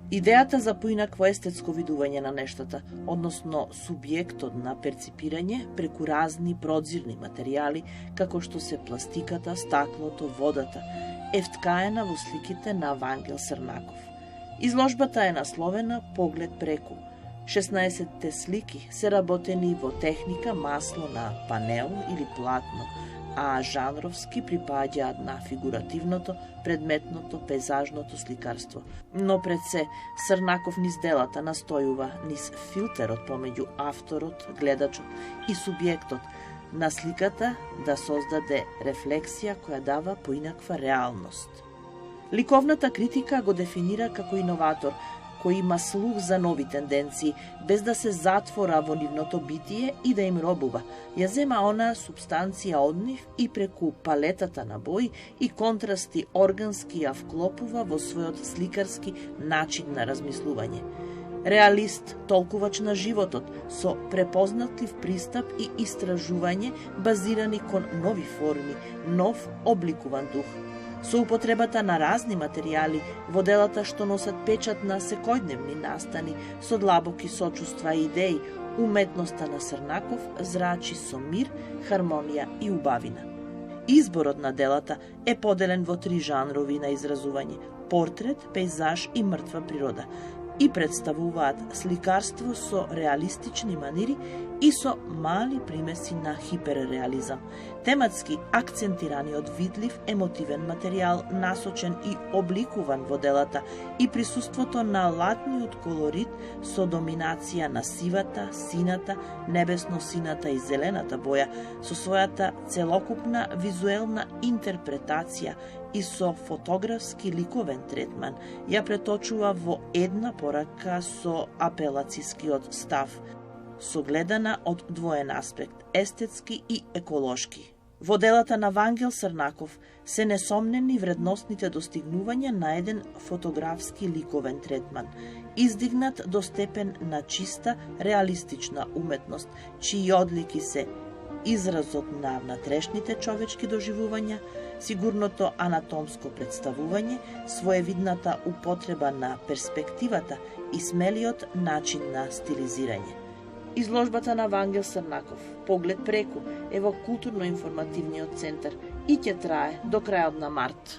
Идејата за поинакво естетско видување на нештата, односно субјектот на перципирање преку разни продзирни материјали, како што се пластиката, стаклото, водата, е вткаена во сликите на Вангел Срнаков. Изложбата е насловена "Поглед преку". 16 слики се работени во техника масло на панел или платно, а жанровски припаѓаат на фигуративното, предметното, пейзажното сликарство. Но пред се, Срнаков низ делата настојува низ филтерот помеѓу авторот, гледачот и субјектот на сликата да создаде рефлексија која дава поинаква реалност. Ликовната критика го дефинира како иноватор, кој има слух за нови тенденции, без да се затвора во нивното битие и да им робува. Ја зема она субстанција од нив и преку палетата на бои и контрасти органски ја вклопува во својот сликарски начин на размислување. Реалист, толкувач на животот, со препознатлив пристап и истражување базирани кон нови форми, нов обликуван дух. Со употребата на разни материјали во делата што носат печат на секојдневни настани, со длабоки сочувства и идеи, уметноста на Срнаков зрачи со мир, хармонија и убавина. Изборот на делата е поделен во 3 жанрови на изразување: портрет, пейзаж и мртва природа, и представуваат сликарство со реалистични манири и со мали примеси на хиперреализам. Тематски акцентирани од видлив емотивен материјал, насочен и обликуван во делата, и присуството на латниот колорит со доминација на сивата, сината, небесно-сината и зелената боја, со својата целокупна визуелна интерпретација и со фотографски ликовен третман, ја преточува во една порака со апелацискиот став, согледана од двоен аспект – естетски и еколошки. Во делата на Вангел Срнаков се несомнени вредностните достигнувања на еден фотографски ликовен третман, издигнат до степен на чиста, реалистична уметност, чии одлики се изразот на внатрешните човечки доживувања, сигурното анатомско представување, своевидната употреба на перспективата и смелиот начин на стилизирање. Изложбата на Вангел Срнаков "Поглед преку" е во културно-информативниот центар и ќе трае до крајот на март.